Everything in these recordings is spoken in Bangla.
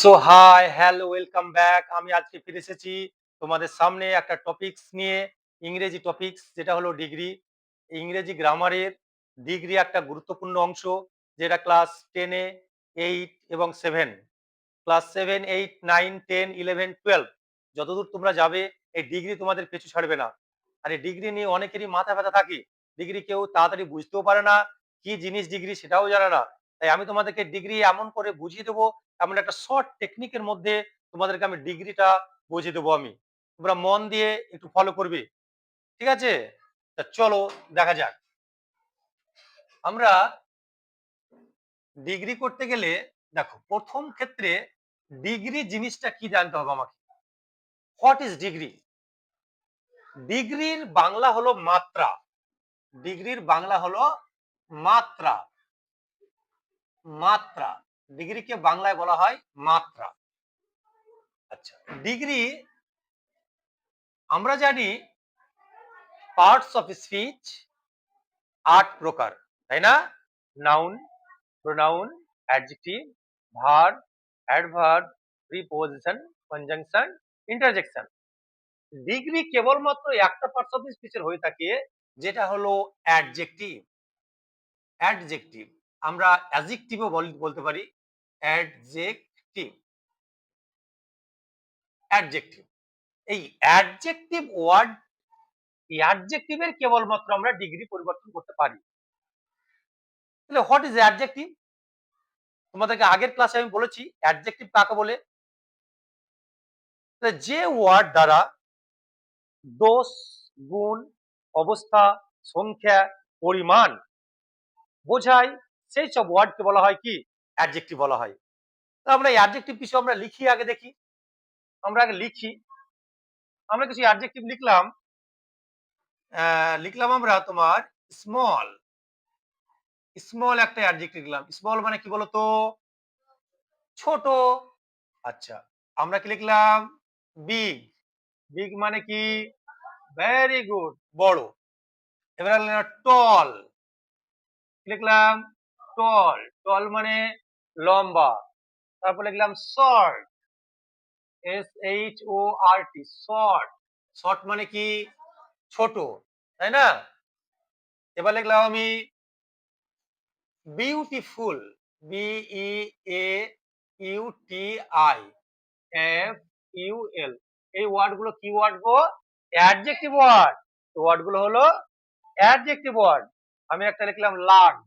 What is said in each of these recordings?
So hi hello welcome back. আমি আজকে ফিরে এসেছি তোমাদের সামনে একটা টপিকস নিয়ে, ইংরেজি টপিকস, যেটা হলো ডিগ্রি। ইংরেজি গ্রামারের ডিগ্রি একটা গুরুত্বপূর্ণ অংশ, যেটা ক্লাস 10-এ, 8 এবং 7, ক্লাস 7, 8, 9, 10, 11, 12 যতদূর তোমরা যাবে এই ডিগ্রি তোমাদের পিছু ছাড়বে না। আর এই ডিগ্রি নিয়ে অনেকেরই মাথা ব্যথা থাকে। ডিগ্রি কেউ তাড়াতাড়ি বুঝতেও পারে না, কি জিনিস ডিগ্রি সেটাও জানে না। তাই আমি তোমাদেরকে ডিগ্রি এমন করে বুঝিয়ে দেবো, এমন একটা শর্ট টেকনিকের মধ্যে তোমাদেরকে আমি ডিগ্রিটা বুঝিয়ে দেবো আমি। তোমরা মন দিয়ে একটু ফলো করবে। ঠিক আছে? তা চলো দেখা যাক। আমরা ডিগ্রি করতে গেলে দেখো, প্রথম ক্ষেত্রে ডিগ্রি জিনিসটা কি জানতে হবে আমাকে। What is degree? ডিগ্রির বাংলা হলো মাত্রা। ডিগ্রির বাংলা হলো মাত্রা। মাত্রা। ডিগ্রিকে বাংলায় বলা হয় মাত্রা। আচ্ছা, ডিগ্রি আমরা জানি পার্টস অফ স্পিচ 8 প্রকার, তাই না? Noun, pronoun, adjective, verb, adverb, preposition, conjunction, interjection. Degree কেবলমাত্র একটা পার্টস অফ স্পিচের হয়ে থাকে, যেটা হলো অ্যাডজেক্টিভ। অ্যাডজেক্টিভ আমরা অ্যাডজেক্টিভও বলতে পারি। অ্যাডজেক্টিভ। অ্যাডজেক্টিভ এই অ্যাডজেক্টিভ ওয়ার্ড, এই অ্যাডজেক্টিভের কেবলমাত্র আমরা ডিগ্রি পরিবর্তন করতে পারি। তাহলে হোয়াট ইজ অ্যাডজেক্টিভ? তোমাদেরকে আগের ক্লাসে আমি বলেছি অ্যাডজেক্টিভ কাকে বলে। যে ওয়ার্ড দ্বারা দোষ, গুণ, অবস্থা, সংখ্যা, পরিমাণ বোঝায়, সেই সব ওয়ার্ডকে বলা হয় কি? অ্যাডজেক্টিভ বলা হয়। তা আমরা এই অ্যাডজেক্টিভ কিছু আমরা লিখি, আগে দেখি। আমরা আগে লিখি। আমরা কিছু অ্যাডজেক্টিভ লিখলাম। লিখলাম আমরা তোমার স্মল। স্মল একটা অ্যাডজেক্টিভ লিখলাম। স্মল মানে কি বলতো? ছোট। আচ্ছা, আমরা কি লিখলাম? বিগ। বিগ মানে কি? ভেরি গুড, বড়। এবার লিখলাম টল। লিখলাম টল। টল মানে লম্বা। তারপর লিখলাম শর্ট। SHORT, short. শর্ট মানে কি? ছোট, তাই না? এবার লিখলাম আমি বিউটিফুল। BEAUTIFUL। এই ওয়ার্ড গুলো কি ওয়ার্ড গো? Adjective word. ওয়ার্ড গুলো হলো অ্যাডজেক্টিভ ওয়ার্ড। আমি একটা লিখলাম লার্জ।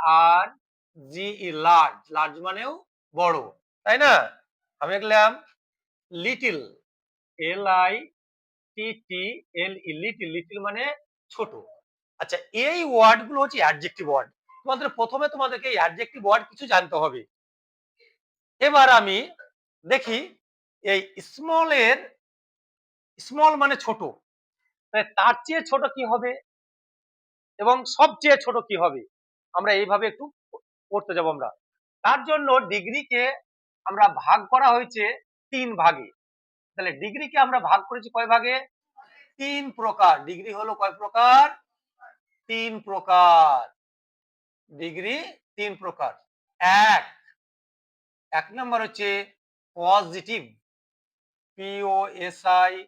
LARGE, large. লার্জ মানেও বড়, তাই না? আমি লিখলাম লিটিল। LITTLE, little. লিটিল মানে ছোট। আচ্ছা, এই ওয়ার্ড গুলো হচ্ছে অ্যাডজেক্টিভ ওয়ার্ড। তোমাদেরকে এই অ্যাডজেক্টিভ ওয়ার্ড কিছু জানতে হবে। এবার আমি দেখি এই স্মলের, স্মল মানে ছোট, তার চেয়ে ছোট কি হবে এবং সবচেয়ে ছোট কি হবে, আমরা এইভাবে একটু পড়তে যাব আমরা। তার জন্য ডিগ্রিকে আমরা ভাগ করা হয়েছে 3 ভাগে। তাহলে ডিগ্রিকে আমরা ভাগ করেছি কয় ভাগে? 3 প্রকার। ডিগ্রি হলো কয় প্রকার? 3 প্রকার। ডিগ্রি 3 প্রকার। এক নম্বর হচ্ছে positive. POSITIVE,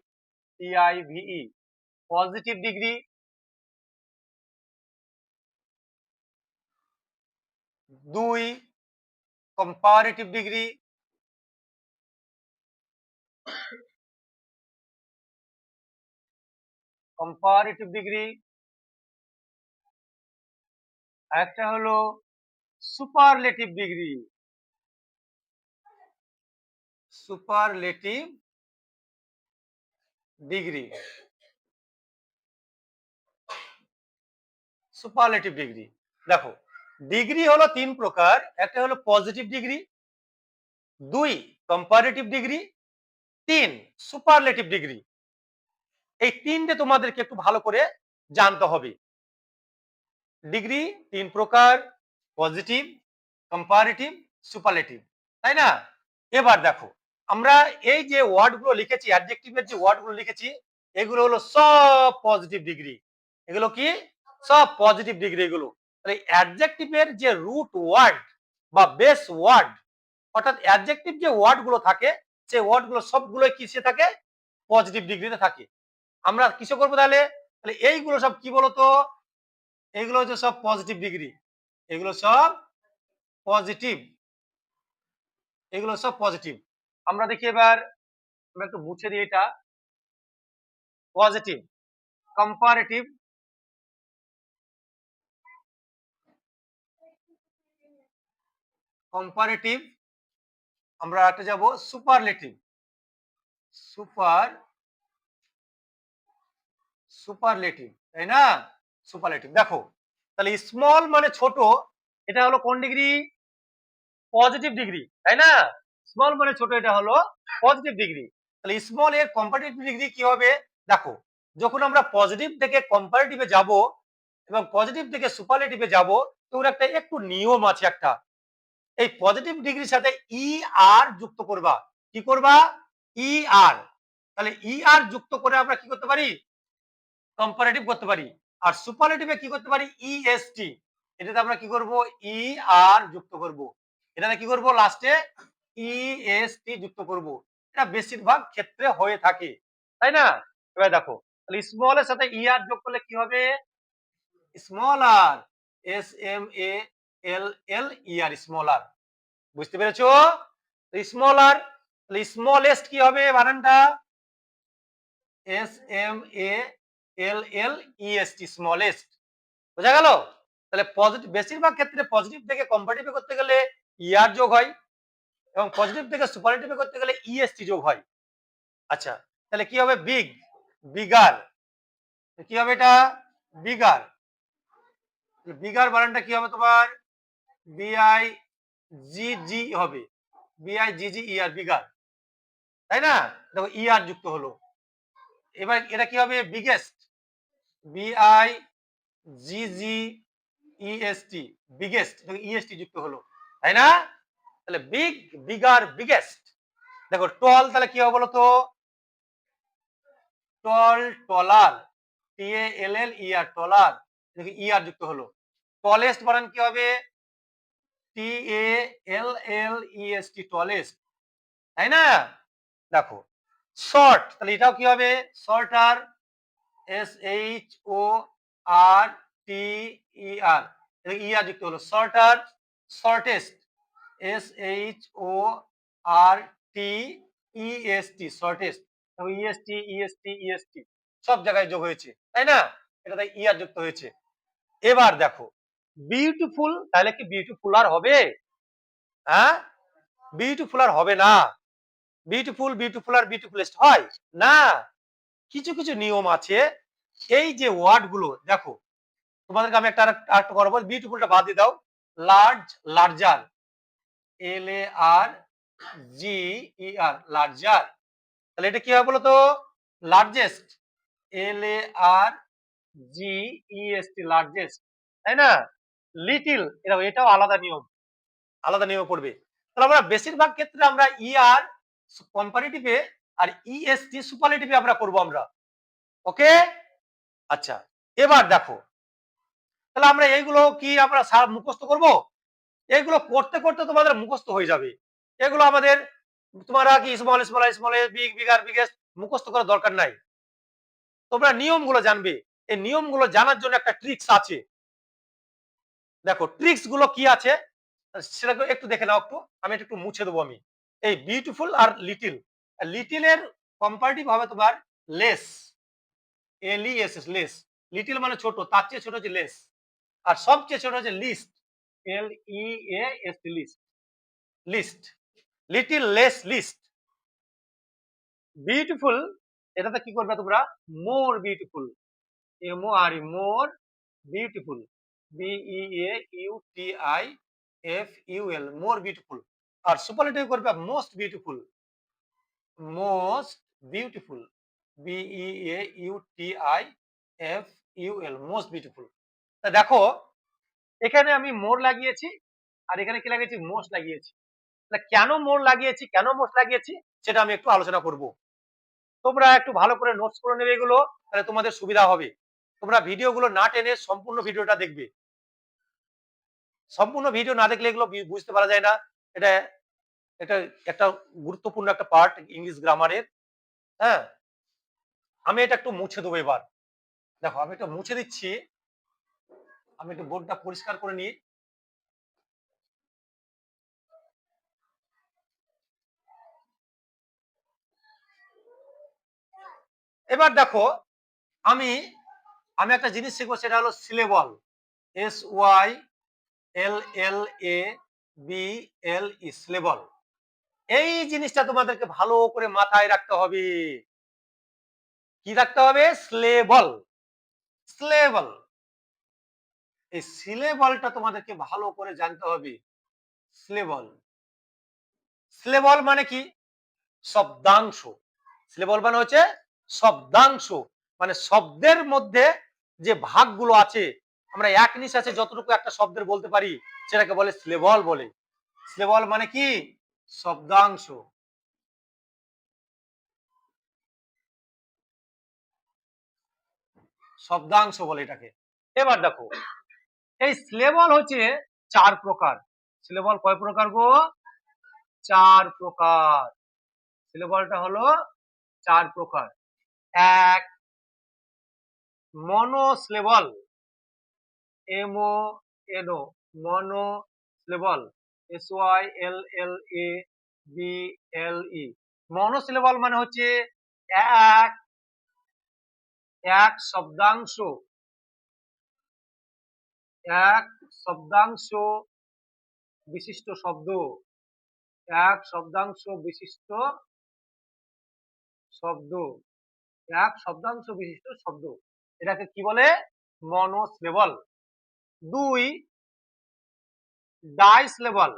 positive degree. 2 comparative degree. Comparative degree. একটা হলো superlative degree. Superlative degree. Superlative degree. দেখো, ডিগ্রি হলো 3 প্রকার। একটা হলো positive degree, 2 comparative degree, 3 superlative degree. এই তিনটে তোমাদেরকে একটু ভালো করে জানতে হবে। ডিগ্রি 3 প্রকার: পজিটিভ, কম্পারেটিভ, সুপারলেটিভ, তাই না? এবার দেখো, আমরা এই যে ওয়ার্ডগুলো লিখেছি, অ্যাডজেক্টিভের যে ওয়ার্ডগুলো লিখেছি, এগুলো হলো সব পজিটিভ ডিগ্রি। এগুলো কি? সব পজিটিভ ডিগ্রি এগুলো। তাহলে অ্যাডজেক্টিভের যে রুট ওয়ার্ড বা বেস ওয়ার্ড, অর্থাৎ অ্যাডজেক্টিভ যে ওয়ার্ড গুলো থাকে সেই ওয়ার্ড গুলো সবগুলোই কিসে থাকে? পজিটিভ ডিগ্রিতে থাকে। আমরা কিসে করবো তাহলে? তাহলে এইগুলো সব কি বলতো? এইগুলো হচ্ছে সব পজিটিভ ডিগ্রি। এগুলো সব পজিটিভ। এগুলো সব পজিটিভ। আমরা দেখি এবার, আমরা একটু মুছে দিই এটা। পজিটিভ, কম্পারেটিভ, কম্পারেটিভ, আমরা একটা যাব সুপারলেটিভ, সুপার সুপারলেটিভ, তাই না? সুপারলেটিভ। দেখো তাহলে স্মল মানে ছোট, এটা হলো কোন ডিগ্রি? পজিটিভ ডিগ্রি, তাই না? স্মল মানে ছোট, এটা হলো পজিটিভ ডিগ্রি। তাহলে স্মল এর কম্পারেটিভ ডিগ্রি কি হবে? দেখো, যখন আমরা পজিটিভ থেকে কম্পারেটিভে যাব এবং পজিটিভ থেকে সুপারলেটিভে যাব, তখন একটা একটু নিয়ম আছে একটা। এই পজিটিভ ডিগ্রির সাথে ই আর যুক্ত করবা। কি করবা? ই আর। তাহলে ই আর যুক্ত করে আমরা কি করতে পারি? কম্পারেটিভ করতে পারি। আর সুপারলেটিভে কি করতে পারি? ইএসটি। এটাতে আমরা কি করব? ই আর যুক্ত করব। এটাতে কি করব? লাস্টে ইএসটি যুক্ত করব। এটা বেশিরভাগ ক্ষেত্রে হয়ে থাকে, তাই না? এবার দেখো, তাহলে স্মল এর সাথে ই আর যোগ করলে কি হবে? Small R, S M A L L E R, small আর। বুঝতে পেরেছো? স্মল আর, তাহলে স্মলেস্ট কি হবে বানানটা? S M A L L E S T, smallest. বোঝা গেল? তাহলে পজিটিভ, বেশিরভাগ ক্ষেত্রে পজিটিভ থেকে কম্পারেটিভ করতে গেলে ইয়ার যোগ হয় এবং পজিটিভ থেকে সুপারলেটিভ করতে গেলে ইএসটি যোগ হয়। আচ্ছা, তাহলে কি হবে? Big, bigger. কি হবে এটা? বিগার। বিগার বানানটা কি হবে তোমার? বিআই জি জি হবে, বিআই জি জি ই আর, বিগার, তাই না? দেখো ই আর যুক্ত হলো। এবার এটা কি হবে? বিগেস্ট, বিআই জি জি ইএসটি, বিগেস্ট, ইএসটি যুক্ত হলো, তাই না? তাহলে বিগ, বিগার, বিগেস্ট। দেখো টল, তাহলে কি হবে বলো তো? টল, টলার, টি এ এল এল ই আর, টলার, দেখো ই আর যুক্ত হলো। টলেস্ট বানান কি হবে? টি এ এল এল ই এস টি, টলেস্ট, তাই না? দেখো শর্ট, তাহলে এটাও কি হবে? Shorter, S H O R T E R, E R যুক্ত হলো। Shorter, shortest, S H O R T E S T, shortest, EST EST EST সব জায়গায় যোগ হয়েছে, তাই না? এটাতে ই আর যুক্ত হয়েছে। এবার দেখো বিউটিফুল, তাহলে কি বিউটিফুল আর হবে? হ্যাঁ, বিউটিফুল আর হবে না। বিউটিফুল, বিউটিফুল আর বিউটিফুলেস্ট হয় না। কিছু কিছু নিয়ম আছে। এই যে ওয়ার্ড গুলো দেখো, তোমাদেরকে আমি আরেকটা করবো, বিউটিফুলটা বাদ দিয়ে দাও। লার্জ, লার্জার, এল এ আর জি ই আর, লার্জার। তাহলে এটা কি হবে বলো তো? লার্জেস্ট, এল এ আর জি ই এস টি, লার্জেস্ট, তাই না? লিটিল, এটাও আলাদা নিয়ম, আলাদা নিয়মে পড়বে। তাহলে আমরা বেশিরভাগ ক্ষেত্রে আমরা ই আর কম্পারেটিভে আর ইএসটি সুপারলেটিভে আমরা করব আমরা। ওকে? আচ্ছা, এবার দেখো, তাহলে আমরা এইগুলো কি আমরা মুখস্থ করব? এগুলো করতে করতে তোমাদের মুখস্থ হয়ে যাবে। এগুলো আমাদের, তোমরা কি small small small, big bigger biggest মুখস্থ করার দরকার নাই। তোমরা নিয়মগুলো জানবে। এই নিয়মগুলো জানার জন্য একটা ট্রিক্স আছে। দেখো ট্রিক্স গুলো কি আছে সেটা একটু দেখে নাও একটু। আমি একটু মুছে দেবো আমি। এই বিউটিফুল আর লিটিল, লিটিলের কম্পারেটিভ হবে তোমার less, L E S S, less. Little মানে ছোট, তার চেয়ে ছোট হচ্ছে লেস। আর সবচেয়ে ছোট হচ্ছে least, L E A S T, least, least. Little, less, least. Beautiful, এটাতে কি করবে তোমরা? More beautiful, M O R E, more beautiful, B E A U T I F U L, more beautiful. আর সুপারলেটিভ করবে most beautiful, most beautiful, B E A U T I F U L, most beautiful. তা দেখো এখানে আমি মোর লাগিয়েছি আর এখানে কি লাগিয়েছি? মোস্ট লাগিয়েছি। তাহলে কেন মোর লাগিয়েছি, কেন মোস্ট লাগিয়েছি সেটা আমি একটু আলোচনা করব। তোমরা একটু ভালো করে নোটস করে নেবে এগুলো, তাহলে তোমাদের সুবিধা হবে। তোমরা ভিডিওগুলো না টেনে সম্পূর্ণ ভিডিওটা দেখবে। সম্পূর্ণ ভিডিও না দেখলে এগুলো বুঝতে পারা যায় না। এটা এটা একটা গুরুত্বপূর্ণ একটা পার্ট ইংলিশ গ্রামারের। হ্যাঁ, আমি এটা একটু মুছে দেবো এবার। দেখো আমি এটা মুছে দিচ্ছি। আমি একটু বোর্ডটা পরিষ্কার করে নিই। এবার দেখো আমি আমি একটা জিনিস শিখবো, সেটা হলো সিলেবল। SYLLABLE, syllable. এই জিনিসটা তোমাদেরকে ভালো করে মাথায় রাখতে হবে। কি রাখতে হবে? স্লেবল। স্লেবল, এই সিলেবলটা তোমাদেরকে ভালো করে জানতে হবে। সিলেবল, সিলেবল মানে কি? শব্দাংশ। সিলেবল মানে হচ্ছে শব্দাংশ, মানে শব্দের মধ্যে যে ভাগগুলো আছে, আমরা এক নিঃশ্বাসে যতটুকু একটা শব্দের বলতে পারি সেটাকে বলে সিলেবল বলে। সিলেবল মানে কি? শব্দাংশ। শব্দাংশ বলে এটাকে। এবার দেখো এই সিলেবল হচ্ছে 4 প্রকার। সিলেবল কয় প্রকার গো? 4 প্রকার। সিলেবলটা হলো 4 প্রকার। এক, monosyllable. MONO, monosyllable. SYLLABLE, monosyllable মানে হচ্ছে এক এক শব্দাংশ, এক শব্দাংশ বিশিষ্ট শব্দ। এক শব্দাংশ বিশিষ্ট শব্দ। এক শব্দাংশ বিশিষ্ট শব্দ, এটাকে কি বলে? মনোসিলেবল। 2, ডাইসিলেবল।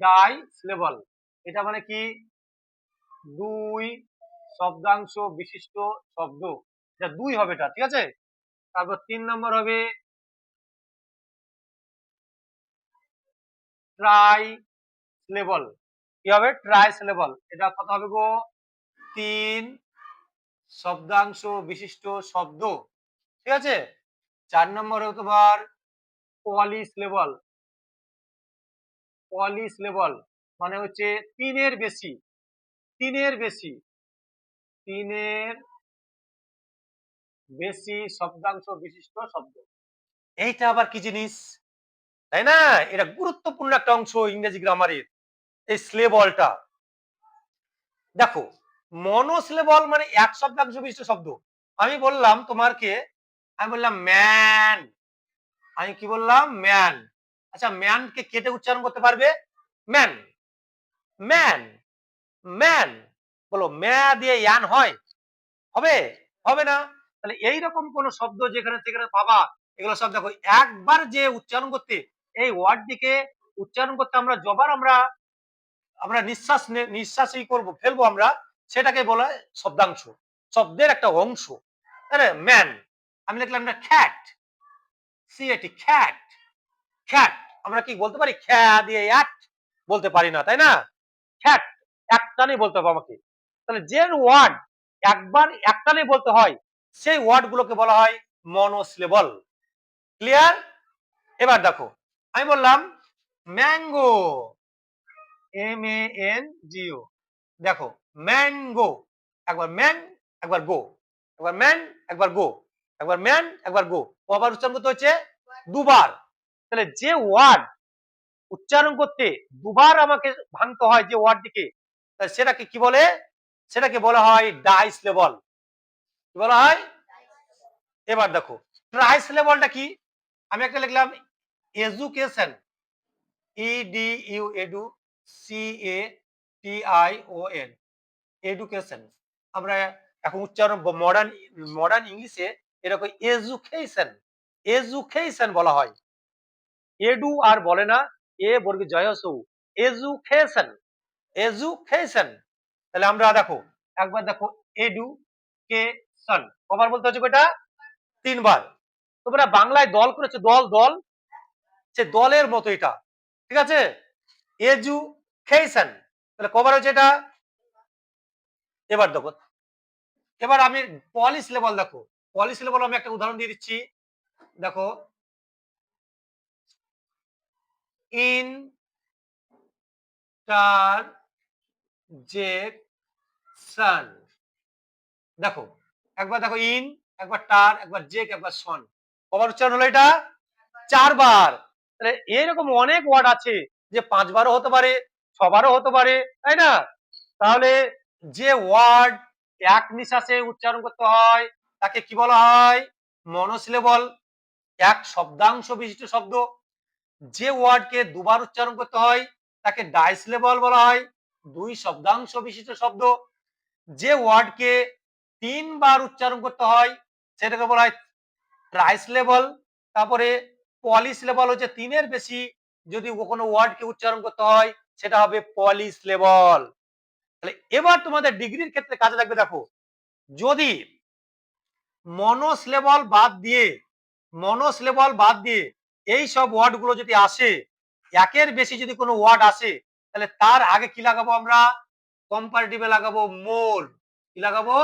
ডাইসিলেবল, এটা মানে কি? 2 শব্দাংশ বিশিষ্ট শব্দ। এটা 2 হবে এটা, ঠিক আছে? তারপর 3 নম্বর হবে ট্রাইসিলেবল। কি হবে? ট্রাইসিলেবল। এটা কত হবে গো? 3 শব্দাংশ বিশিষ্ট শব্দ, ঠিক আছে? 4 নম্বর হবে তোমার পলিসিলেবল। পলিসিলেবল মানে হচ্ছে 3 এর বেশি। 3 এর বেশি, 3 এর বেশি শব্দাংশ বিশিষ্ট শব্দ। এইটা আবার কি জিনিস, তাই না? এটা গুরুত্বপূর্ণ একটা অংশ ইংরেজি গ্রামারের, এই সিলেবলটা। দেখো মনোসিলেবল মানে এক শব্দাংশ বিশিষ্ট শব্দ। আমি বললাম তোমাকে, আমি বললাম ম্যান। আমি কি বললাম? ম্যান। আচ্ছা ম্যানকে কেটে উচ্চারণ করতে পারবে? Man, man, man. বলো ম্যা দিয়ে ইয়ান হয়? হবে? হবে না। তাহলে এইরকম কোন শব্দ যেখানে সেখানে পাবা, এগুলো সব দেখো একবার যে উচ্চারণ করতে, এই ওয়ার্ডটিকে উচ্চারণ করতে আমরা যবার আমরা আমরা নিঃশ্বাসই করব, ফেলবো আমরা, সেটাকে বলা হয় শব্দাংশ, শব্দের একটা অংশ। তাহলে ম্যান, আমি লিখলাম না খ্যাট, সিএটি, খ্যাট। খ্যাট আমরা কি বলতে পারি? খ্যা দিয়ে এক বলতে পারি না, তাই না? খ্যাট একটানে বলতে হবে আমাকে। তাহলে যে ওয়ার্ড একবার একটানে বলতে হয়, সেই ওয়ার্ড গুলোকে বলা হয় মনোসিলেবল। ক্লিয়ার? এবার দেখো আমি বললাম ম্যাঙ্গো, MANGO। দেখো ম্যাঙ্গো, একবার ম্যান, একবার গো, একবার ম্যান, একবার গো, একবার ম্যান, একবার গো। কবার উচ্চারণ করতে হচ্ছে? দুবার। তাহলে যে ওয়ার্ড উচ্চারণ করতে দুবার আমাকে ভাঙতে হয় যে ওয়ার্ডটিকে, সেটাকে কি বলে? সেটাকে বলা হয় ডাইসিলেবল। কি বলা হয়? এবার দেখো ট্রাইসিলেবলটা কি? আমি একটা লিখলাম education, EDU, edu, CATION, education. আমরা এখন উচ্চারণ মডার্ন মডার্ন ইংলিশে এরকম এজুকেশন, এজুকেশন বলা হয়। এডু আর বলে না, এ বর্গে জয়সৌ, এজুকেশন, এজুকেশন। তাহলে আমরা দেখো একবার দেখো এডুকেশন কবার বলতে হচ্ছে এটা? 3 বার। তোমরা বাংলায় দল করেছো, দল, দল, সে দলের মতো এটা, ঠিক আছে? এডুকেশন, তাহলে কবার হচ্ছে এটা? এবার দেখো, এবার আমি পলিসিলেবল, দেখো পলিসিলেবল আমি একটা উদাহরণ দিয়ে দিচ্ছি। দেখো ইন ট্রানজেকশন। দেখো একবার দেখো ইন, একবার টার, একবার জেক, একবার সন। কবার উচ্চারণ হলো এটা? 4 বার। তাহলে এরকম অনেক ওয়ার্ড আছে যে 5 বারও হতে পারে, 6 বারও হতে পারে, তাই না? তাহলে যে ওয়ার্ড এক নিঃশ্বাসে উচ্চারণ করতে হয় তাকে কি বলা হয়? মনোসিলেবল, এক শব্দাংশ বিশিষ্ট শব্দ। যে ওয়ার্ডকে দুবার উচ্চারণ করতে হয় তাকে ডাইসিলেবল বলা হয়, দুই শব্দাংশ বিশিষ্ট শব্দ। যে ওয়ার্ডকে 3 বার উচ্চারণ করতে হয় সেটাকে বলা হয় ট্রাইসিলেবল। তারপরে পলিসিলেবল হচ্ছে 3 এর বেশি যদি কোনো ওয়ার্ডকে উচ্চারণ করতে হয় সেটা হবে পলিসিলেবল। তাহলে এবার তোমাদের ডিগ্রির ক্ষেত্রে কাজে লাগবে। দেখো যদি মনোসিলেবল বাদ দিয়ে এই সব ওয়ার্ড গুলো যদি আসে, একের বেশি যদি কোনো ওয়ার্ড আসে, তাহলে তার আগে কি লাগাবো আমরা? কম্পারেটিভে লাগাবো মোর। কি লাগাবো?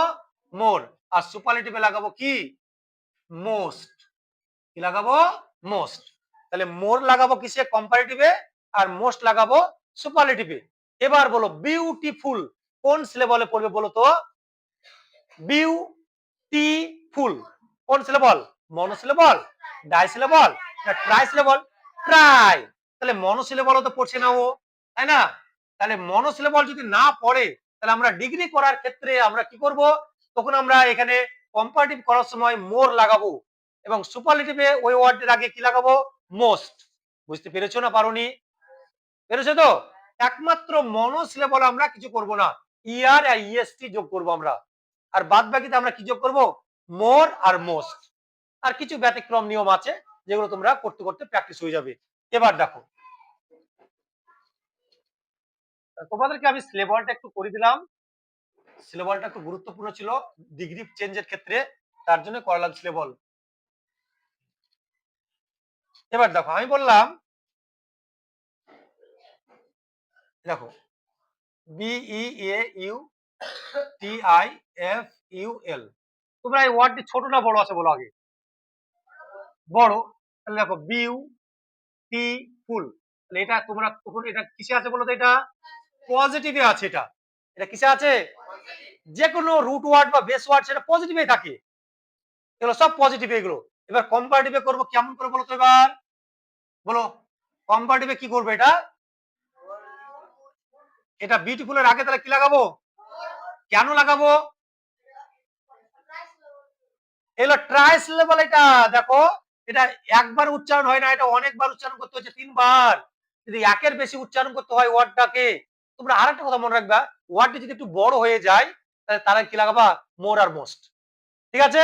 মোর। আর সুপারলেটিভে লাগাবো কি? মোস্ট। কি লাগাবো? মোস্ট। তাহলে মোর লাগাবো কিসে? কম্পারেটিভে। আর মোস্ট লাগাবো সুপারলেটিভে। এবার বলো বিউটিফুল কোন সিলেবলে পড়বে বলো তো? বিউটিফুল কোন সিলেবল? মনোসিলেবল, ডাইসিলেবল না ট্রাইসিলেবল? ট্রাই। তাহলে মনোসিলেবলও তো পড়ছে না ও, তাই না? তাহলে মনোসিলেবল যদি না পড়ে তাহলে আমরা ডিগ্রি করার ক্ষেত্রে আমরা কি করব? তখন আমরা এখানে কম্পারেটিভ করার সময় মোর লাগাবো এবং সুপারলেটিভে ওই ওয়ার্ডের আগে কি লাগাবো? মোস্ট। বুঝতে পেরেছো না পারোনি? পেরেছো তো? একমাত্র মনোসিলেবল আমরা কিছু করব না, ইয়ার আর ইএসটি যোগ করব আমরা। আর বাদ বাকিতে আমরা কি যোগ করব? মোর আর মোস্ট। আর কিছু ব্যতিক্রম নিয়ম আছে যেগুলো তোমরা করতে করতে প্র্যাকটিস হয়ে যাবে। এবার দেখো তোমাদেরকে আমি সিলেবলটা একটু করে দিলাম। সিলেবলটা একটু গুরুত্বপূর্ণ ছিল ডিগ্রি চেঞ্জের ক্ষেত্রে, তার জন্য করলাম সিলেবল। এবার দেখো আমি বললাম, দেখো BEAUTIFUL, তোমরা এই ওয়ার্ডটি ছোট না বড় আছে বলো আগে? বড়। তাহলে দেখো বিউটিফুল, তাহলে এটা তোমরা তখন এটা কিসে আছে বলো তো? এটা পজিটিভে আছে। এটা এটা কিসে আছে? যে কোনো রুট ওয়ার্ড বা বেস ওয়ার্ড সেটা পজিটিভে থাকে, এগুলো সব পজিটিভ এগুলো। এবার কম্পারেটিভে করবো কেমন করে বলো তো? এবার বলো কম্পারেটিভে কি করবো? এটা এটা বিউটিফুলের আগে তাহলে কি লাগাবো? কেন লাগাবো? এগুলো ট্রাইসিলেবল। এটা দেখো এটা একবার উচ্চারণ হয় না, এটা অনেকবার উচ্চারণ করতে হচ্ছে, 3 বার। যদি একের বেশি উচ্চারণ করতে হয় ওয়ার্ডটাকে, তোমরা আরেকটা কথা মনে রাখবা, ওয়ার্ডটি যদি একটু বড় হয়ে যায় তাহলে তারা কি লাগাবা? মোর আর মোস্ট। ঠিক আছে?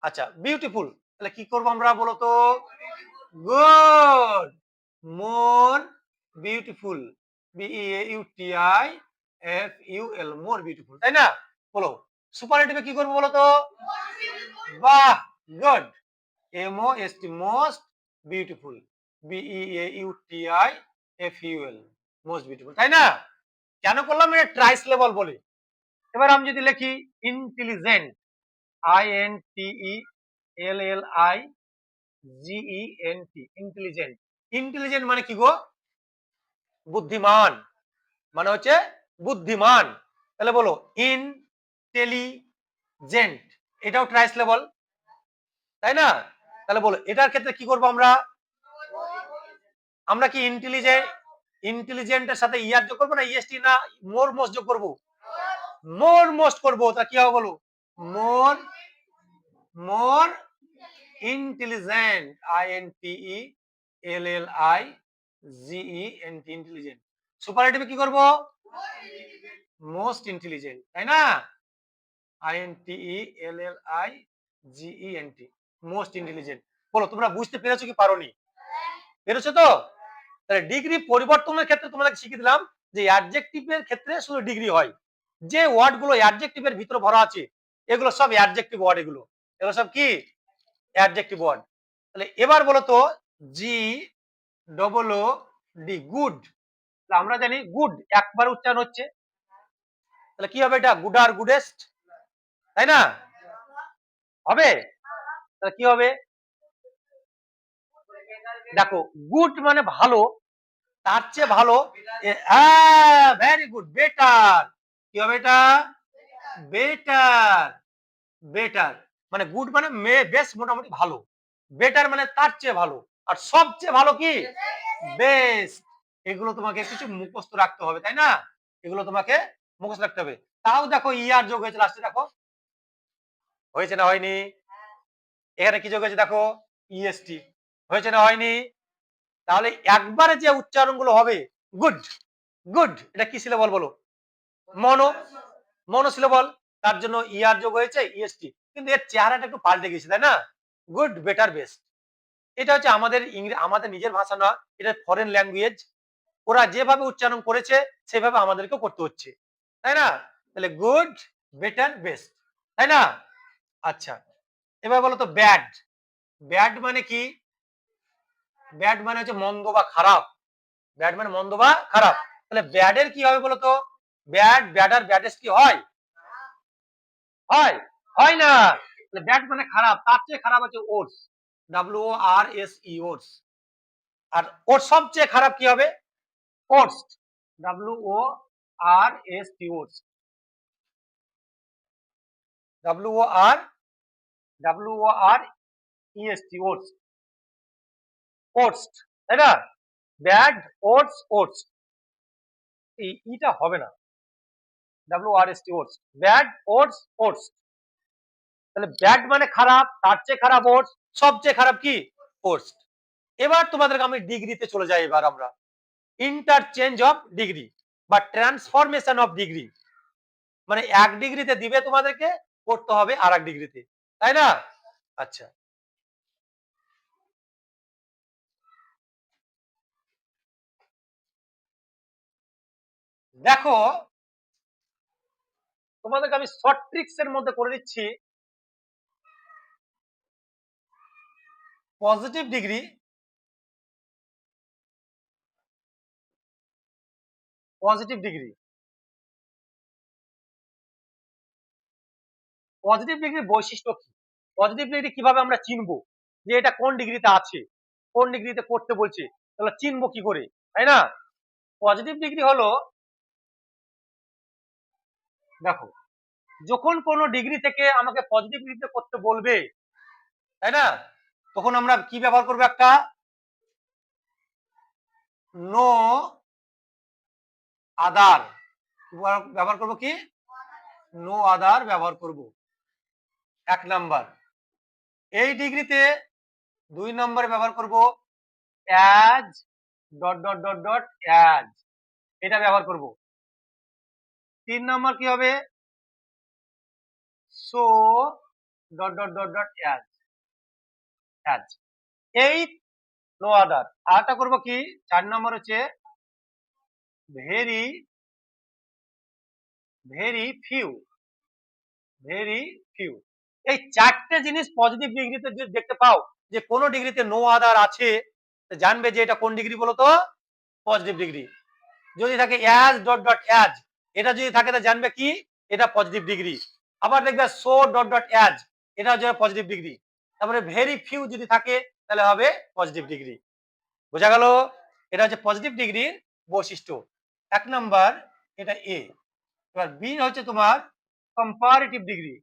আচ্ছা বিউটিফুল, তাহলে কি করবো আমরা বলো তো? Good, more beautiful, BEAUTIFUL, more beautiful, তাই না? বলো সুপারলেটিভে কি করবো বলো তো? বাহ, good, MOST, most beautiful, BEAUTIFUL, most beautiful, তাই না? কেন করলাম? এটা ট্রাইস লেভেল বলে। এবার আমি যদি লিখি ইন্টেলিজেন্ট, INTELLIGENT, ইন্টেলিজেন্ট। ইন্টেলিজেন্ট মানে কি গো? বুদ্ধিমান, মানে হচ্ছে বুদ্ধিমান। তাহলে বলো ইন্টেলিজেন্ট, এটাও ট্রাইস লেভেল, তাই না? তাহলে বলো এটার ক্ষেত্রে কি করবো আমরা? আমরা কি ইন্টেলিজেন্টের সাথে ইয়ার যোগ করবো না ইএসটি, না মোর মোস্ট যোগ করবো? মোর মোস্ট করবো। তা কি হবে বলো? মোর, মোর ইন্টেলিজেন্ট, INTELLIGENT, ইন্টেলিজেন্ট। সুপারলেটিভে কি করবো? মোস্ট ইন্টেলিজেন্ট, তাই না? INTELLIGENT, most intelligent. বলো তোমরা বুঝতে পেরেছো কি পারোনি? পেরেছো তো? তাহলে ডিগ্রি পরিবর্তনের ক্ষেত্রে তোমাদের শিখিয়ে দিলাম যে অ্যাডজেক্টিভের ক্ষেত্রে শুধু ডিগ্রি হয়। যে ওয়ার্ড গুলো অ্যাডজেক্টিভের ভিতরে ভরা আছে এগুলো সব অ্যাডজেক্টিভ ওয়ার্ড, এগুলো এগুলো সব কি? Adjective word. তাহলে এবার বলো তো GOOD, গুড। আমরা জানি গুড একবার উচ্চারণ হচ্ছে, তাহলে কি হবে? এটা গুড আর গুডেস্ট, তাই না? হবে? তাহলে কি হবে? দেখো গুড মানে ভালো, তার চেয়ে ভালো। হ্যাঁ, ভেরি গুড, বেটার। কি হবে এটা? বেটার। বেটার মানে গুড মানে বেশ, মোটামুটি ভালো। বেটার মানে তার চেয়ে ভালো। আর সবচেয়ে ভালো কি? বেস্ট। এগুলো তোমাকে কিছু মুখস্থ রাখতে হবে, তাই না? এগুলো তোমাকে মুখস্থ রাখতে হবে। তাও দেখো ইয়ার যোগ হয়েছে লাস্টে, দেখো হয়েছে না হয়নি? এখানে কি যোগ হয়েছে দেখো, ইএসটি। হয়েছে না হয়নি? তাহলে একবারে যে উচ্চারণগুলো হবে, গুড, গুড, এটা কি সিলেবল বলো? মনো, মনোসিলেবল। তার জন্য ইয়ার যোগ হয়েছে ইএসটি, কিন্তু এর চেহারাটা একটু পাল্টে গেছে, তাই না? Good, better, best. এটা হচ্ছে আমাদের আমাদের নিজের ভাষা না, এটা ফরেন ল্যাঙ্গুয়েজ। ওরা যেভাবে উচ্চারণ করেছে সেভাবে আমাদেরকেও করতে হচ্ছে, তাই না? তাহলে গুড, বেটার, বেস্ট, তাই না? আচ্ছা, এবার বলো তো ব্যাড। ব্যাড মানে কি? ব্যাড মানে হচ্ছে মন্দ বা খারাপ। ব্যাড মানে মন্দ বা খারাপ। তাহলে ব্যাডের কি হবে বলো তো? ব্যাড, ব্যাডার, ব্যাডেস্ট কি হয়? হয়? হয় না। ব্যাড মানে খারাপ, তার চেয়ে খারাপ হচ্ছে ওটস। WORSE, ওটস। আর ওর সবচেয়ে খারাপ কি হবে? ওটস। WORST, ওটস। WOREST, ওটস। ওটস, তাই না? ব্যাড, ওটস, ওটস। ইটা হবে না। WRST, ওটস। ব্যাড, ওটস, ওটস। তাহলে ব্যাড মানে খারাপ, তার চেয়ে খারাপ ওটস, সবচেয়ে খারাপ কি? ওটস। এবার তোমাদেরকে আমি ডিগ্রিতে চলে যাই। এবার আমরা ইন্টারচেঞ্জ অফ ডিগ্রি বা ট্রান্সফরমেশন অফ ডিগ্রি, মানে 1 ডিগ্রিতে দিবে তোমাদেরকে, করতে হবে আর 1 ডিগ্রিতে, তাই না? আচ্ছা, দেখো তোমাদেরকে আমি শর্ট ট্রিক্স এর মধ্যে করে দিচ্ছি। Positive degree, positive degree, positive ডিগ্রির বৈশিষ্ট্য কি? পজিটিভ ডিগ্রি কিভাবে আমরা চিনবো যে এটা কোন ডিগ্রিতে আছে, কোন ডিগ্রিতে করতে বলছে, তাহলে চিনবো কি করে, তাই না? পজিটিভ ডিগ্রি হলো, দেখো যখন কোনো ডিগ্রি থেকে আমাকে পজিটিভ ডিগ্রিতে করতে বলবে, তাই না, তখন আমরা কি ব্যবহার করবো? একটা নো আদার ব্যবহার করব। কি? নো আদার ব্যবহার করব 1 নাম্বার। এই ডিগ্রিতে 2 নম্বরে ব্যবহার করব as dot dot dot dot as, এটা ব্যবহার করব। 3 নাম্বার কি হবে? So dot dot dot dot as, as. এই নো আদার। আরটা করব কি? 4 নম্বর হচ্ছে very, very few, very few. এই 4টে জিনিস পজিটিভ ডিগ্রিতে যদি দেখতে পাও যে কোন ডিগ্রিতে নো আদার আছে, জানবে যে এটা কোন ডিগ্রি বলো তো? Positive degree. যদি থাকে অ্যাজ ডট ডট অ্যাজ, এটা যদি থাকে তা জানবে কি? এটা পজিটিভ ডিগ্রি। আবার দেখবে সো ডট ডট অ্যাজ, এটা হচ্ছে পজিটিভ ডিগ্রি। তারপরে ভেরি ফিউ যদি থাকে তাহলে হবে পজিটিভ ডিগ্রি। বোঝা গেল? এটা হচ্ছে পজিটিভ ডিগ্রির বৈশিষ্ট্য। 1 নাম্বার এটা এ। এবার বি হচ্ছে তোমার কম্পারেটিভ ডিগ্রি।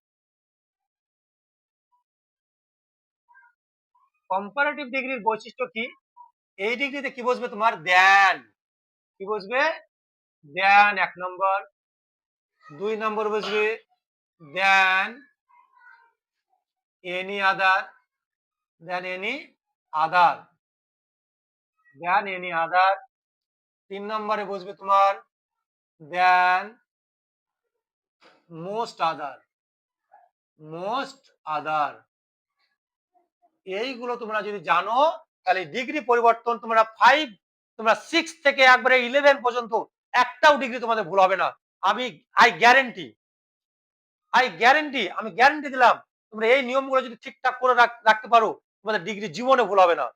কম্পারেটিভ ডিগ্রির বৈশিষ্ট্য কি? এই ডিগ্রিতে কি বসবে তোমার? দেন। কি বসবে? দেন 1 নম্বর। 2 নম্বর বসবে than any other, than any other, than any other. 3 নম্বরে বসবে তোমার দেন মোস্ট আদার, মোস্ট আদার। এইগুলো তোমরা যদি জানো তাহলে ডিগ্রি পরিবর্তন তোমরা 5, তোমরা 6 থেকে একবারে 11 পর্যন্ত একটাও ডিগ্রি তোমাদের ভুল হবে না। আমি আই গ্যারেন্টি, আই গ্যারেন্টি, আমি গ্যারেন্টি দিলাম। তোমরা এই নিয়মগুলো যদি ঠিকঠাক করে রাখতে পারো, তোমাদের ডিগ্রি জীবনে ভুল হবে না।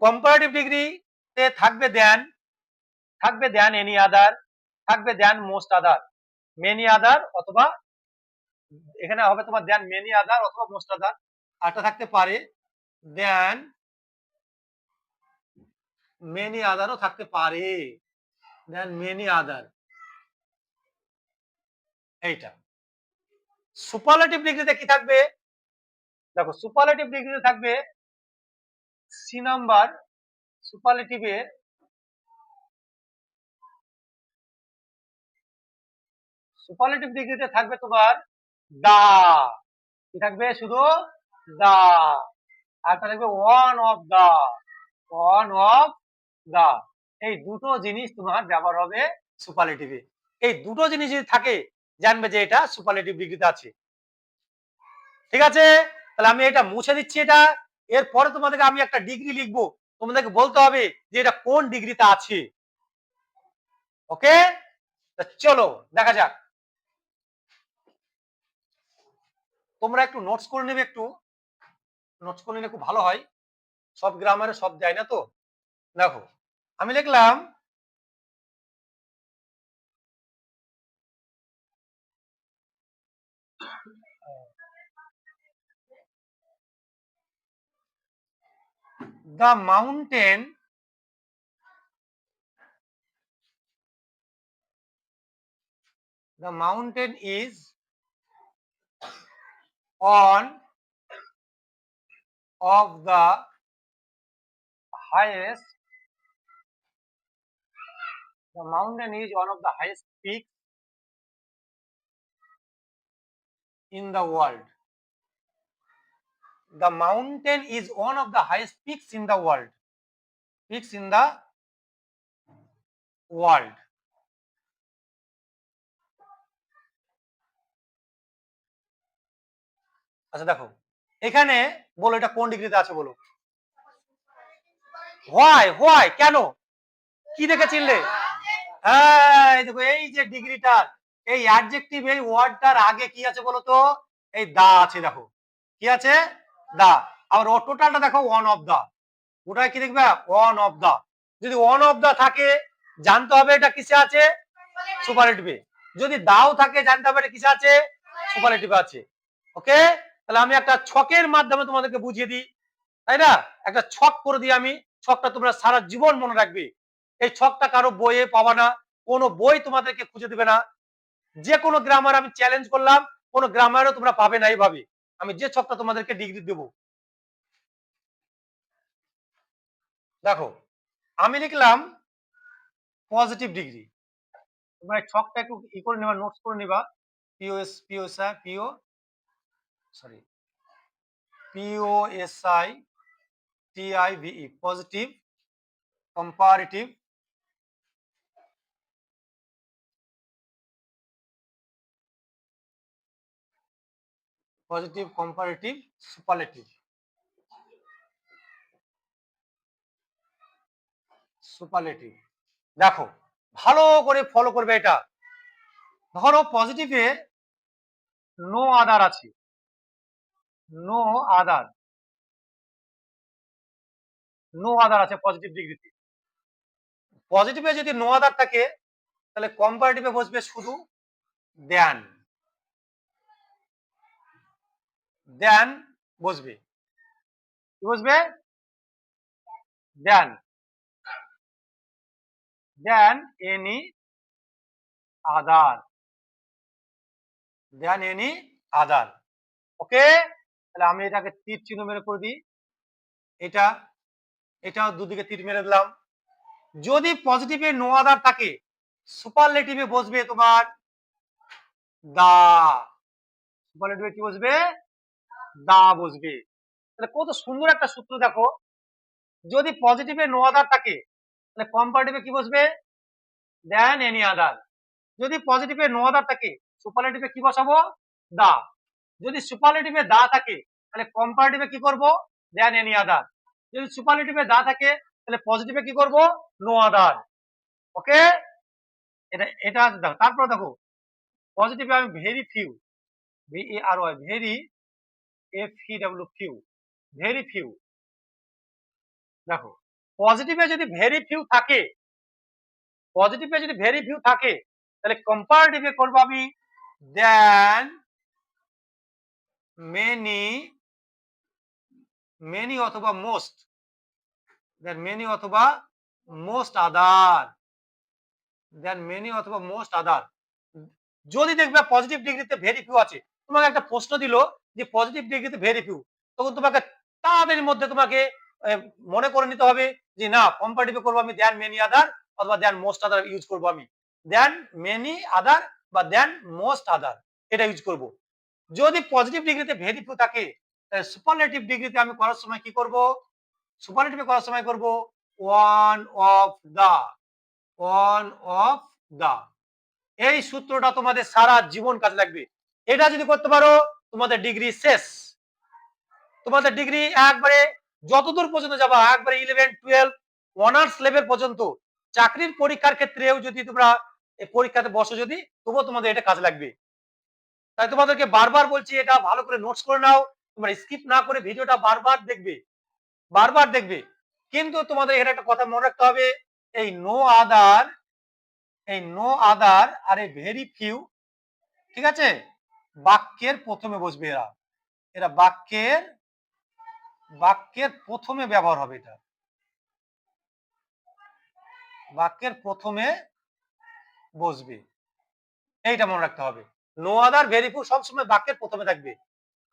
কম্পারেটিভ ডিগ্রিতে থাকবে দেন, থাকবে দেন এনি আদার, থাকবে দেন মোস্ট আদার, মেনি আদার অথবা এখানে হবে তোমার দেন মেনি আদার অথবা মোস্ট আদার। আরটা থাকতে পারে দেন মেনি আদারও থাকতে পারে, দেন মেনি আদার, এইটা। সুপারলেটিভ ডিগ্রিতে কি থাকবে? দেখো সুপারলেটিভ ডিগ্রিতে থাকবে সি নাম্বার, সুপারলেটিভের সুপারলেটিভ ডিগ্রিতে থাকবে তোমার দা, কি থাকবে? শুধু দা। আর থাকবে one of the, one of the. এই দুটো জিনিস তোমার ব্যবহার হবে সুপারলেটিভে। এই দুটো জিনিস যদি থাকে জানবে যে এটা সুপারলেটিভ ডিগ্রিতে আছে। ঠিক আছে, তাহলে আমি এটা মুছে দিচ্ছি এটা। এরপরে তোমাদেরকে আমি একটা ডিগ্রি লিখবো, তোমাদেরকে বলতে হবে যে এটা কোন ডিগ্রিতে আছে। ওকে, চলো দেখা যাক। তোমরা একটু নোটস করে নেবে, একটু নোটস করে নিলে খুব ভালো হয়, সব গ্রামারে সব যায় না তো। দেখো আমি লিখলাম the mountain is on of the highest, the mountain is one of the highest peaks in the world. The mountain is one of the highest peaks in the world. Peaks in the world. আচ্ছা দেখো এখানে বলো এটা কোন ডিগ্রিতে আছে বলো। হোয়াই হোয়াই কেন, কি দেখে চিনলে? হ্যাঁ এই দেখো এই যে ডিগ্রিটার এই অ্যাডজেক্টিভ এই ওয়ার্ডটার আগে কি আছে বলো তো? এই দা আছে, দেখো কি আছে? দা। আর ও টোটালটা দেখো ওয়ান অফ দা, ওটা কি দেখবে? One of the. যদি ওয়ান অফ দা থাকে জানতে হবে এটা কিসে আছে? সুপারলেটিভে। যদি দাও থাকে জানতে হবে এটা কিসে আছে? সুপারলেটিভে আছে। ওকে, তাহলে আমি একটা ছকের মাধ্যমে তোমাদেরকে বুঝিয়ে দিই, তাই না? একটা ছক করে দিই আমি, ছকটা তোমরা সারা জীবন মনে রাখবে। এই ছকটা কারো বইয়ে পাবা না, কোনো বই তোমাদেরকে খুঁজে দিবে না। যে কোনো গ্রামার আমি চ্যালেঞ্জ করলাম, কোনো গ্রামারও তোমরা পাবে না এইভাবে। আমি যে ছকটা তোমাদেরকে ডিগ্রি দেবো, দেখো আমি লিখলাম পজিটিভ ডিগ্রি। তোমরা ছকটা একটু ই করে নেবা, নোটস করে নেবা। P O S P O S I P O sorry P O S I T I V E, positive comparative positive comparative superlative. Superlative দেখো ভালো করে ফলো করবে এটা। ধরো পজিটিভে নো আদার আছে, নো আদার, নো আদার আছে পজিটিভ ডিগ্রিতে। পজিটিভে যদি নো আদার থাকে তাহলে কম্পারেটিভে বসবে শুধু দেন, দেন বসবে, কি বসবে? দেন, than any other, than any other. ওকে, তাহলে আমি এটাকে তীর চিহ্ন মেরে করে দিই, এটা এটাও দুদিকে তীর মেরে দিলাম। যদি পজিটিভে নো আদার থাকে সুপারলেটিভে বসবে তোমার দা, সুপারলেটিভে কি বসবে? দা বসবে। তাহলে কত সুন্দর একটা সূত্র দেখো, যদি পজিটিভে নো আদার থাকে তাহলে কম্পারেটিভে কি বসবে? Than any other. যদি পজিটিভে নো আদার থাকে সুপারলেটিভে কি বসাবো? দা। যদি সুপারলেটিভে দা থাকে তাহলে কম্পারেটিভে কি করব? Than any other. যদি সুপারলেটিভে দা থাকে তাহলে পজিটিভে কি করব? No other. ওকে, এটা এটা দেখো। তারপর দেখো পজিটিভে আমি very few, VARY, very FEW, few, very few. দেখো পজিটিভে যদি ভেরি ফিউ থাকে, পজিটিভে যদি ভেরি ফিউ থাকে তাহলে কম্পারেটিভে করবো আমি দেন মেনি, মেনি অথবা মোস্ট, দেন মেনি অথবা মোস্ট আদার, দেন মেনি অথবা মোস্ট আদার। যদি দেখবে পজিটিভ ডিগ্রিতে ভেরি ফিউ আছে, তোমাকে একটা প্রশ্ন দিল যে পজিটিভ ডিগ্রিতে ভেরি ফিউ, তখন তোমাকে তাদের মধ্যে তোমাকে মনে করে নিতে হবে যে না, কম্পারেটিভে করবো আমি দেন মেনি আদার অথবা দেন মোস্ট আদার ইউজ করবো, আমি দেন মেনি আদার বা দেন মোস্ট আদার এটা ইউজ করব। যদি পজিটিভ ডিগ্রিতে ভেরি ফিউ থাকে, সুপারলেটিভ ডিগ্রিতে আমি করার সময় কি করব, সুপারলেটিভে করার সময় করব one of the, one of the. এই সূত্রটা তোমাদের সারা জীবন কাজে লাগবে। এটা যদি করতে পারো তোমাদের ডিগ্রি শেষ, তোমাদের ডিগ্রি একবারে যতদূর পর্যন্ত যাবা, একবারে 11-12 অনার্স লেভেল পর্যন্ত চাকরির পরীক্ষার ক্ষেত্রেও যদি তোমরা পরীক্ষাতে বসো যদি, তবুও তোমাদের এটা কাজে লাগবে। তাই তোমাদেরকে বারবার বলছি এটা ভালো করে নোটস করে নাও, তোমরা স্কিপ না করে ভিডিওটা বারবার দেখবে, বারবার দেখবে। কিন্তু তোমাদের এখানে একটা কথা মনে রাখতে হবে, এই নো আদার, এই নো আদার আর এই ভেরি ফিউ, ঠিক আছে, বাক্যের প্রথমে বসবে, এরা এরা বাক্যের বাক্যের প্রথমে ব্যবহার হবে, এটা বাক্যের প্রথমে বসবে, এইটা মনে রাখতে হবে। নো আদার ভেরি ফিউ সবসময় বাক্যের প্রথমে থাকবে,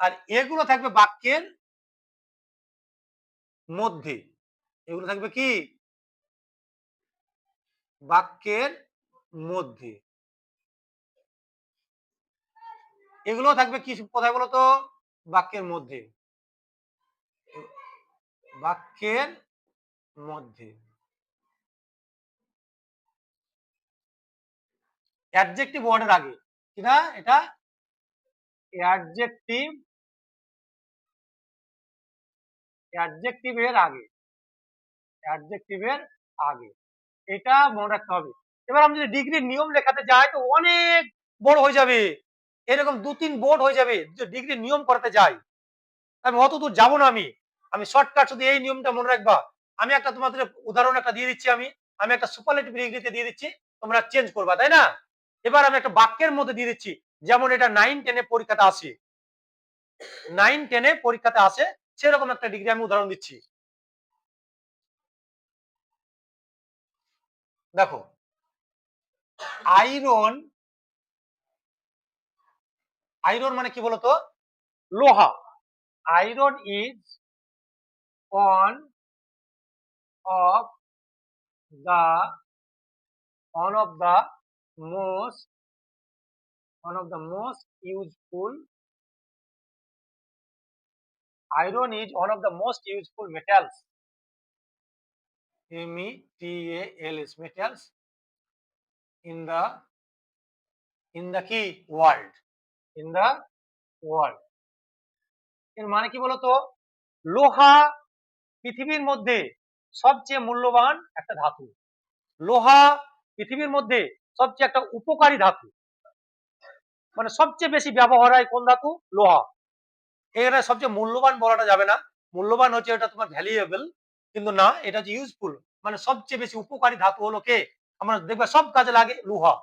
আর এগুলো থাকবে বাক্যের মধ্যে। এগুলো থাকবে কি, বাক্যের মধ্যে। এগুলো থাকবে কি কোথায় বলতো, বাক্যের মধ্যে, বাক্যের মধ্যে। অ্যাডজেক্টিভ ওয়ার্ডের আগে, কিনা এটা অ্যাডজেক্টিভ, অ্যাডজেক্টিভের আগে, অ্যাডজেক্টিভের আগে, এটা মনে রাখতে হবে। এবার আমি যদি ডিগ্রির নিয়ম লেখাতে যাই তো অনেক বড় হয়ে যাবে, এরকম 2-3 বোর্ড হয়ে যাবে যদি ডিগ্রির নিয়ম করাতে যাই। আমি অত দূর যাবো না, আমি আমি শর্টকাট শুধু এই নিয়মটা মনে রাখবা। আমি একটা তোমাদের উদাহরণ একটা দিয়ে দিচ্ছি, আমি আমি একটা সুপারলেটিভ ডিগ্রিতে দিয়ে দিচ্ছি, তোমরা চেঞ্জ করবা, তাই না? এবার আমি একটা বাক্যের মধ্যে দিয়ে দিচ্ছি, যেমন এটা 9-10 পরীক্ষাতে আসে, 9-10 পরীক্ষাতে আসে, সেরকম একটা ডিগ্রি আমি উদাহরণ দিচ্ছি। দেখো, আয়রন, আয়রন মানে কি বলতো, লোহা। Iron is one of the, one of the most, one of the most useful, iron is one of the most useful metals, metals, metals in the key world, in the world। এর মানে কি বলতো, লোহা পৃথিবীর মধ্যে সবচেয়ে মূল্যবান একটা ধাতু, লোহা পৃথিবীর মধ্যে সবচেয়ে একটা উপকারী ধাতু, মানে সবচেয়ে বেশি ব্যবহার হয় কোন ধাতু, লোহা। এখানে সবচেয়ে মূল্যবান বলাটা যাবে না, মূল্যবান হচ্ছে এটা তোমার ভ্যালুয়েবল, কিন্তু না, এটা হচ্ছে ইউজফুল, মানে সবচেয়ে বেশি উপকারী ধাতু হলো কে, আমরা দেখবে সব কাজে লাগে লোহা।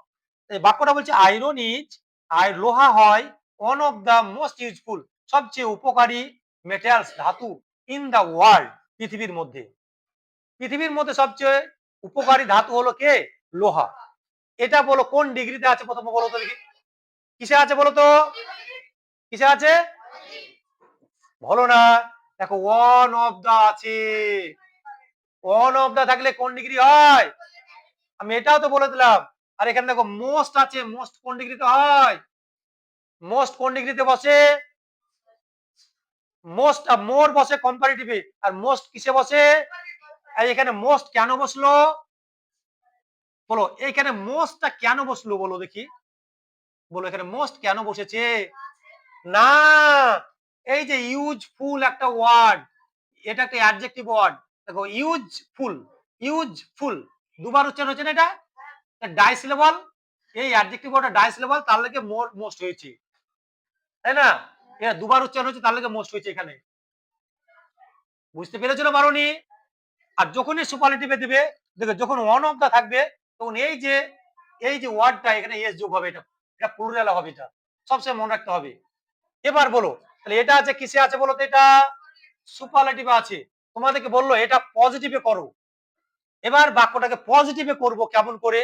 এই বাক্যটা বলছে আয়রন ইজ, আর লোহা হয় one of the most useful, সবচেয়ে উপকারী মেটেরিয়ালস, ধাতু, ইন দা ওয়ার্ল্ড, পৃথিবীর মধ্যে। পৃথিবীর মধ্যে সবচেয়ে উপকারী ধাতু হলো কে, লোহা। এটা বলো কোন ডিগ্রিতে আছে, প্রথমে বলো তো দেখি, কিসে আছে বলো তো, কিসে আছে বলো না। দেখো ওয়ান অফ দা আছে, ওয়ান অফ দা থাকলে কোন ডিগ্রি হয়, আমি এটাও তো বলে দিলাম। আর এখানে দেখো মোস্ট আছে, মোস্ট কোন ডিগ্রিতে হয়, মোস্ট কোন ডিগ্রিতে বসে, মোস্ট মোর বসে কম্পারেটিভে, আর মোস্ট কিসে বসে, আর এখানে মোস্ট কেন বসলো বলো, এইখানে মোস্টটা কেন বসলো বলো দেখি, বলো এখানে মোস্ট কেন বসেছে, না, এই যে ইউজফুল একটা ওয়ার্ড, এটা একটা অ্যাডজেক্টিভ ওয়ার্ড। দেখো ইউজফুল, ইউজফুল দুবার উচ্চারণ হচ্ছে না, এটা ডাইসিলেবল, এই অ্যাডজেক্টিভ ওয়ার্ডটা ডাইসিলেবল, তার লাগে মোর মোস্ট হয়েছে, তাই না? এটা দুবার উচ্চারণ হচ্ছে, তার লাগে মোস্ট হয়েছে এখানে। বুঝতে পেরেছো না পারোনি? আর যখনই সুপারলেটিভে দিবে, দেখো যখন ওয়ান অফ দা থাকবে, তখন এই যে ওয়ার্ডটা এখানে এস যোগ হবে, এটা এটা প্লুরাল হবে, এটা সবসময় মনে রাখতে হবে। এবার বলো, তাহলে এটা আছে কিসে আছে বলো তো, এটা সুপারলেটিভে আছে। তোমাদেরকে বললো এটা পজিটিভে করো, এবার বাক্যটাকে পজিটিভে করব কেমন করে,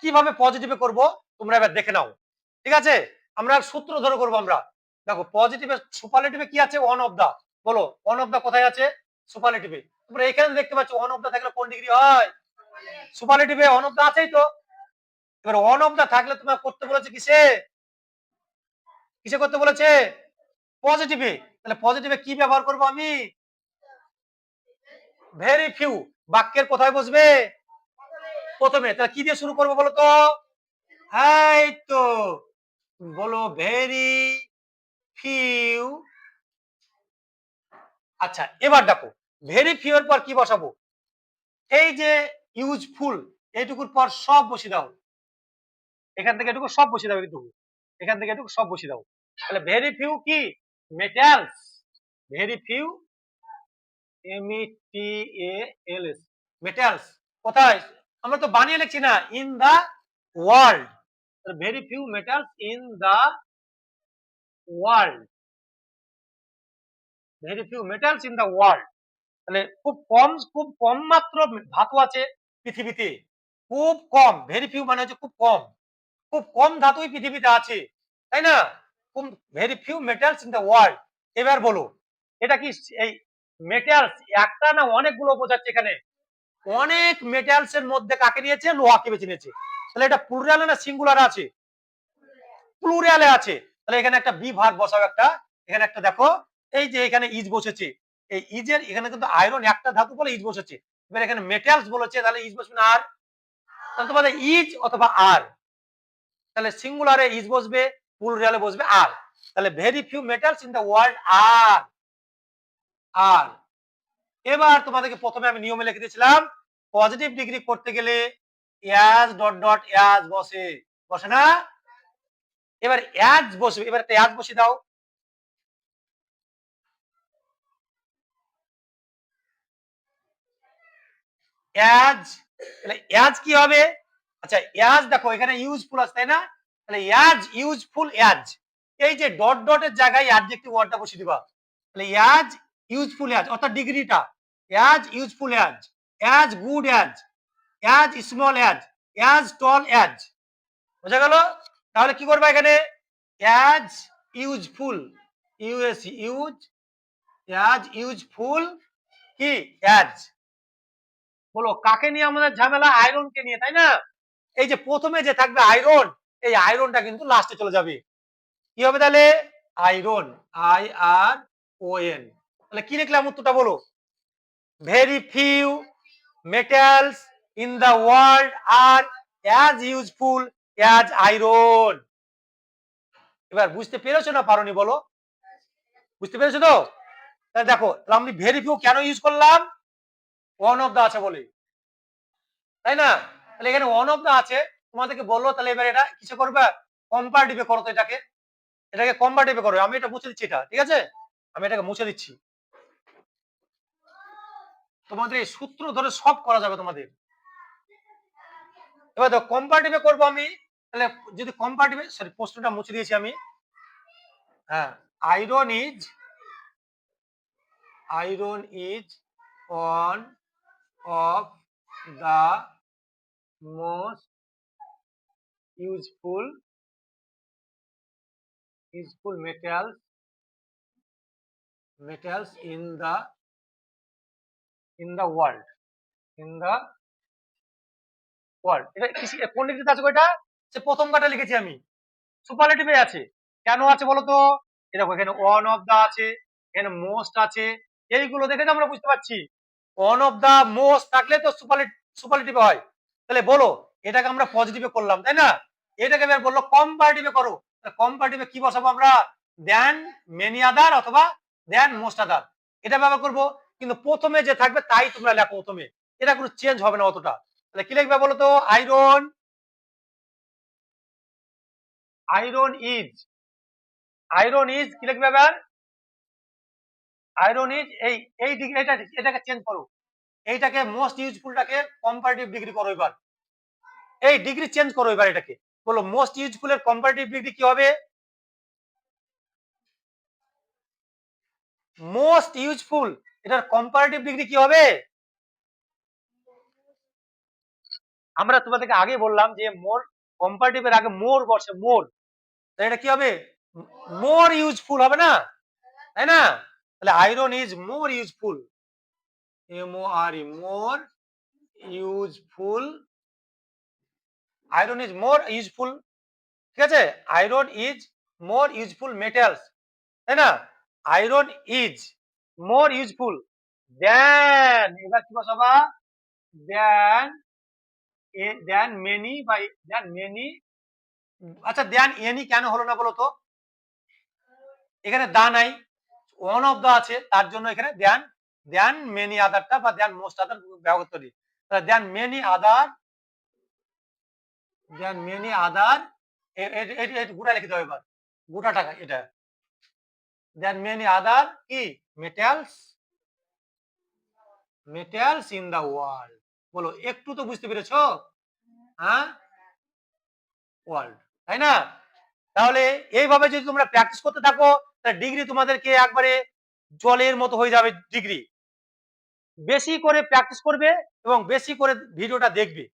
কিভাবে পজিটিভে করব তোমরা এবার দেখে নাও। ঠিক আছে, আমরা সূত্র ধরে করব আমরা। দেখো পজিটিভে সুপারলেটিভে কি আছে, ওয়ান অফ দা। বলো ওয়ান অফ দা কোথায় আছে, সুপারলেটিভে। তোমরা এখানে দেখতে পাচ্ছ ওয়ান অফ দা থাকলে কোন ডিগ্রি হয়, সুপারলেটিভে ওয়ান অফ দা আছেই তো। এবার ওয়ান অফ দা থাকলে তোমার করতে বলেছে কিসে, কিসে করতে বলেছে, পজিটিভে। তাহলে পজিটিভে কি ব্যবহার করব আমি, ভেরি ফিউ। বাক্যের কোথায় বসবে, প্রথমে। তাহলে কি দিয়ে শুরু করবো বলো তো, এই তো বলো ভেরি ফিউ। আচ্ছা এবার দেখো ভেরি ফিউ এর পর কি বসাবো, এই যে ইউজফুল এইটুকুর পর সব বসিয়ে দাও, এখান থেকে এটুকু সব বসিয়ে দাও, কিন্তু এখান থেকে এটুকু সব বসিয়ে দাও। তাহলে ভেরি ফিউ কি, metals, very few, METALS, metals কোথায়, আমরা তো বানিয়ে লিখছি না, in the world. Very few metals in the world, very few metals in the world. তাহলে খুব কম মাত্র ধাতু আছে পৃথিবীতে, খুব কম, ভেরি ফিউ মানে হচ্ছে খুব কম, খুব কম ধাতুই পৃথিবীতে আছে, তাই না, very few metals in the world. এবার বলো এটা কি, এই মেটালস একটা না অনেকগুলো বোঝাচ্ছে এখানে, অনেক মেটালস এর মধ্যে কাকে নিয়েছে, লোহাকে বেছে নিয়েছে। তাহলে এটা প্লুরালে না সিঙ্গুলারে আছে, প্লুরালে আছে। তাহলে এখানে একটা বি ভার্ব বসাও একটা, এখানে একটা দেখো, এই যে এখানে ইজ বসেছে, এই ইজের এখানে কিন্তু আয়রন একটা ধাতু বলে ইজ বসেছে। এবার এখানে মেটালস বলেছে, তাহলে ইজ বসবে না আর, তাহলে তোমাদের ইজ অথবা আর, তাহলে সিঙ্গুলারে ইজ বসবে, প্লুরালে বসবে আর। তাহলে very few metals in the world are, are. এবার তোমাদেরকে প্রথমে আমি নিয়মে লিখে দিয়েছিলাম, পজিটিভ ডিগ্রি করতে গেলে অ্যাজ ডট ডট অ্যাজ বসে, বসে না, এবার অ্যাজ বসবে, এবার একটা অ্যাজ বসিয়ে দাও, অ্যাজ। তাহলে অ্যাজ কি হবে, আচ্ছা অ্যাজ দেখো এখানে ইউজফুল আছে তাই না, তাহলে অ্যাজ ইউজফুল অ্যাজ, এই যে ডট ডটের জায়গায় অ্যাডজেক্টিভ ওয়ার্ডটা বসিয়ে দিবা। তাহলে অ্যাজ ইউজফুল অ্যাজ অর্থাৎ ডিগ্রিটা, as useful as good as small as tall as, বোঝা গেল। তাহলে কি করবা এখানে, as useful, US use, as useful কি অ্যাজ। বলো কাকে নিয়ে আমাদের ঝামেলা, আয়রনকে নিয়ে, তাই না। এই যে প্রথমে যে থাকবে আয়রন, এই আয়রনটা কিন্তু লাস্টে চলে যাবে, কি হবে তাহলে, আয়রন, IRON। তাহলে কি লিখলাম উত্তরটা বলো, very few metals in the world আর অ্যাজ ইউজফুল অ্যাজ আয়রন। এবার বুঝতে পেরেছো না পারোনি বলো, বুঝতে পেরেছো তো। তাহলে দেখো তাহলে আমি ভেরি ফিউ কেন ইউজ করলাম, ওয়ান অফ দা আছে বলে, তাই না। তাহলে এখানে ওয়ান অফ দা আছে, তোমাদেরকে বললো, তাহলে এবার এটা কিসে করবে, কম্পারেটিভে করো তো, এটাকে এটাকে কম্পারেটিভে করো। আমি এটা মুছে দিচ্ছি, এটা ঠিক আছে, আমি এটাকে মুছে দিচ্ছি, তোমাদের এই সূত্র ধরে সব করা যাবে তোমাদের। এবার দেখো কম্পারেটিভে করবো আমি, তাহলে যদি কম্পারেটিভে, সরি প্রশ্নটা মুছে দিয়েছি আমি, হ্যাঁ, iron is, iron is one of the most useful, useful metals in the world, in the world. এটা কোন ডিগ্রিতে আছে ওইটা, সে প্রথম কাটা লিখেছি আমি, সুপারলেটিভে আছে। কেন আছে বলো তো, এই দেখো এখানে ওয়ান অফ দা আছে, এখানে মোস্ট আছে, এইগুলো দেখে তো আমরা বুঝতে পারছি, ওয়ান অফ দা মোস্ট থাকলে তো সুপারলেটিভে হয়। তাহলে বলো এটাকে আমরা পজিটিভে করলাম, তাই না, এটাকে এবার বললো কম্পারেটিভে করো, কম্পারেটিভে কি বসাবো আমরা, দেন মেনি আদার অথবা দেন মোস্ট আদার, এটা ব্যবহার করবো। কিন্তু প্রথমে যে থাকবে তাই তোমরা লেখো প্রথমে, এটা কোনো চেঞ্জ হবে না অতটা। তাহলে কি লিখবে বলো তো, iron, iron is, iron is কি লিখবে এবার, আয়রন ইজ, এই ডিগ্রি, এটাকে চেঞ্জ করো, এইটাকে মোস্ট ইউজফুলটাকে কম্পারেটিভ ডিগ্রি করো এবার, এই ডিগ্রি চেঞ্জ করো এবার, এটাকে বলো মোস্ট ইউজফুল এর কম্পারেটিভ ডিগ্রি কি হবে, মোস্ট ইউজফুল, এটার কম্পারেটিভ ডিগ্রি কি হবে? আমরা তোমাদেরকে আগে বললাম যে মোর কম্পারেটিভের আগে মোর বসে, মোর, তাই এটা কি হবে? মোর ইউজফুল হবে না, তাই না? তাহলে iron is more useful, MORE, more useful, iron is more useful, ঠিক আছে? Iron is more useful metals, তাই না? Iron is more useful than, এবার কি বসাবা? Than, than many by, than many. আচ্ছা দেন এনি কেন হলো না বলো তো? এখানে দা নাই, ওয়ান অফ দা আছে, তার জন্য এখানে দেন, দেন মেনি আদারটা বা দেন মোস্ট আদার ব্যবহার করি। তাহলে দেন মেনি আদার, দেন মেনি আদার, গোটা লিখে দাও এবার, গোটা টাকা এটা, দেন মেনি আদার কি metals, metals in the world. বলো একটু তো বুঝতে পেরেছো? হ্যাঁ, ওয়ার্ল্ড, তাই না? তাহলে এইভাবে যদি তোমরা প্র্যাকটিস করতে থাকো, তাহলে ডিগ্রি তোমাদেরকে একবারে জলের মতো হয়ে যাবে ডিগ্রি। বেশি করে প্র্যাকটিস করবে এবং বেশি করে ভিডিওটা দেখবে।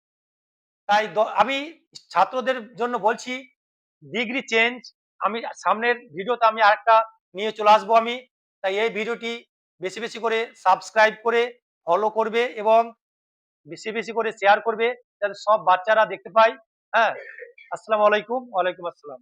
তাই আমি ছাত্রদের জন্য বলছি, ডিগ্রি চেঞ্জ, আমি সামনের ভিডিওতে আমি আরেকটা নিয়ে চলে আসবো আমি। তাই এই ভিডিওটি বেশি বেশি করে সাবস্ক্রাইব করে ফলো করবে এবং বেশি বেশি করে শেয়ার করবে, যাতে সব বাচ্চারা দেখতে পায়। হ্যাঁ, আসসালামু আলাইকুম। ওয়ালাইকুম আসসালাম।